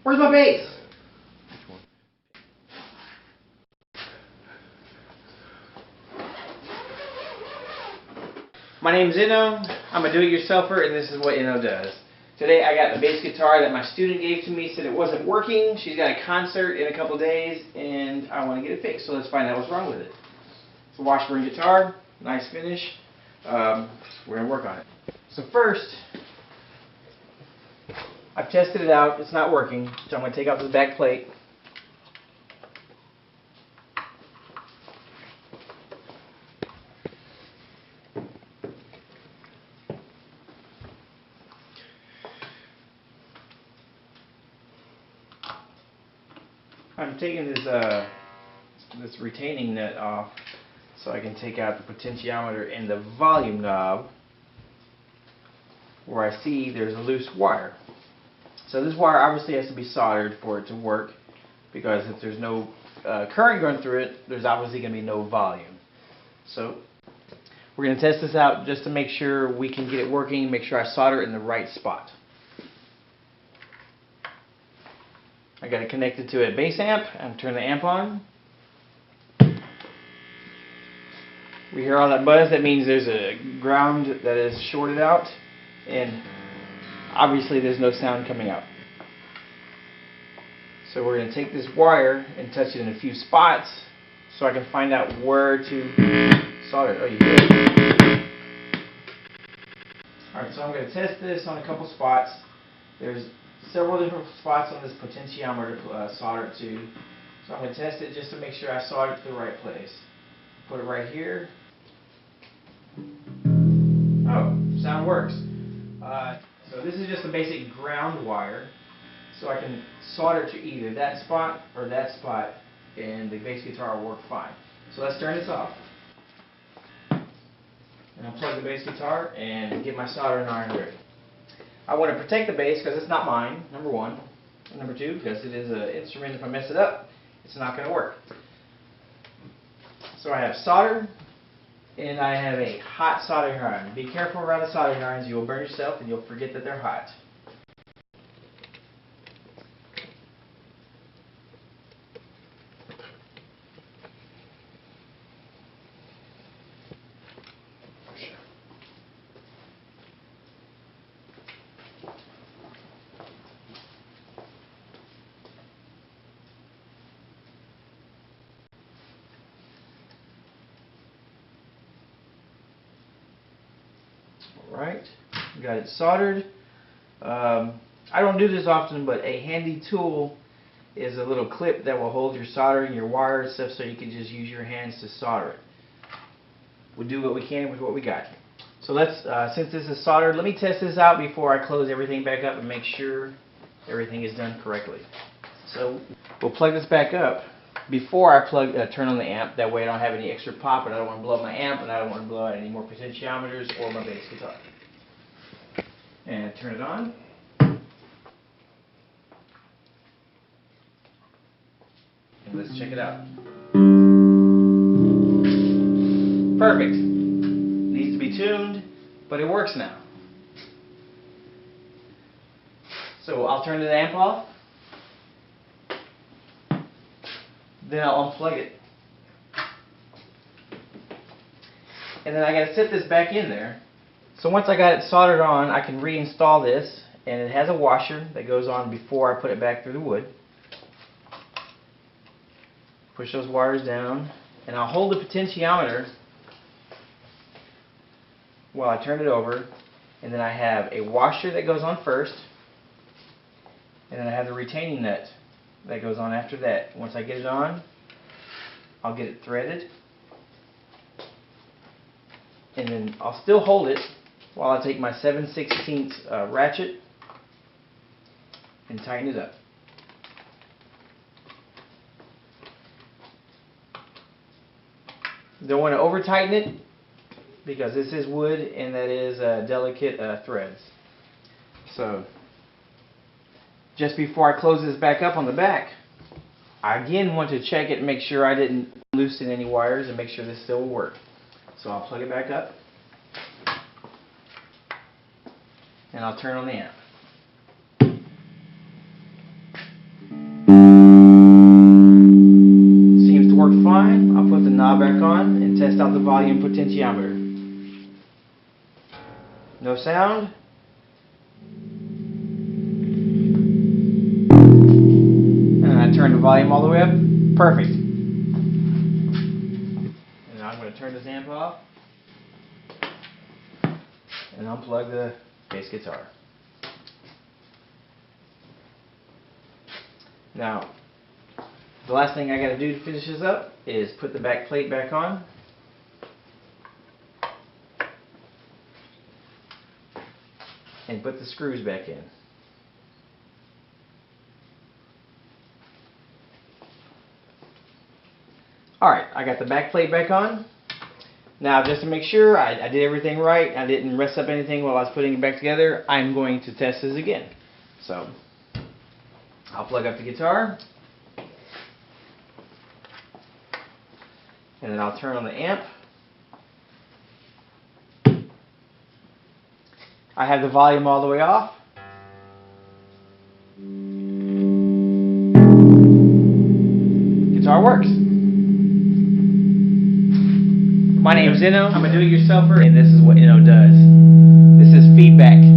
Where's my base? My name's Ino. I'm a do-it-yourselfer, and this is what Ino does. Today I got the bass guitar that my student gave to me, said it wasn't working. She's got a concert in a couple days, and I want to get it fixed, so let's find out what's wrong with it. It's a Washburn guitar, nice finish. We're going to work on it. So first, I've tested it out. It's not working, so I'm going to take out this back plate. I'm taking this retaining nut off so I can take out the potentiometer and the volume knob where I see there's a loose wire. So this wire obviously has to be soldered for it to work, because if there's no current going through it, there's obviously going to be no volume. So we're going to test this out just to make sure we can get it working, make sure I solder it in the right spot. I got it connected to a bass amp and turn the amp on. We hear all that buzz. That means there's a ground that is shorted out, and obviously there's no sound coming out. So we're going to take this wire and touch it in a few spots so I can find out where to solder it. Oh, you hear it? Alright, so I'm going to test this on a couple spots. There's several different spots on this potentiometer to solder it to. So I'm going to test it just to make sure I solder it to the right place. Put it right here. Oh, sound works. So this is just a basic ground wire. So I can solder to either that spot or that spot, and the bass guitar will work fine. So let's turn this off. And I'll plug the bass guitar and get my soldering iron ready. I want to protect the bass because it's not mine, number one. And number two, because it is an instrument. If I mess it up, it's not going to work. So I have solder, and I have a hot soldering iron. Be careful around the soldering irons. You'll burn yourself and you'll forget that they're hot. Alright, got it soldered. I don't do this often, but a handy tool is a little clip that will hold your soldering, your wire and stuff, so you can just use your hands to solder it. We'll do what we can with what we got. So let's, since this is soldered, let me test this out before I close everything back up and make sure everything is done correctly. So we'll plug this back up before I turn on the amp. That way I don't have any extra pop, and I don't want to blow up my amp, and I don't want to blow out any more potentiometers or my bass guitar. And turn it on. And let's check it out. Perfect. Needs to be tuned, but it works now. So I'll turn the amp off. Then I'll unplug it. And then I got to set this back in there. So once I got it soldered on, I can reinstall this, and it has a washer that goes on before I put it back through the wood. Push those wires down, and I'll hold the potentiometer while I turn it over, and then I have a washer that goes on first, and then I have the retaining nut that goes on after that. Once I get it on, I'll get it threaded, and then I'll still hold it while I take my 7/16 ratchet and tighten it up. Don't want to over tighten it, because this is wood and that is delicate threads. So just before I close this back up on the back, I again want to check it and make sure I didn't loosen any wires and make sure this still will work. So I'll plug it back up, and I'll turn on the amp. knob back on and test out the volume potentiometer. No sound. And I turn the volume all the way up. Perfect. And now I'm going to turn this amp off and unplug the bass guitar. Now, the last thing I got to do to finish this up is put the back plate back on. And put the screws back in. Alright, I got the back plate back on. Now, just to make sure I did everything right, I didn't mess up anything while I was putting it back together, I'm going to test this again. So, I'll plug up the guitar. And then I'll turn on the amp. I have the volume all the way off. Guitar works. My name is Ino. I'm a do-it-yourselfer, and this is what Ino does. This is feedback.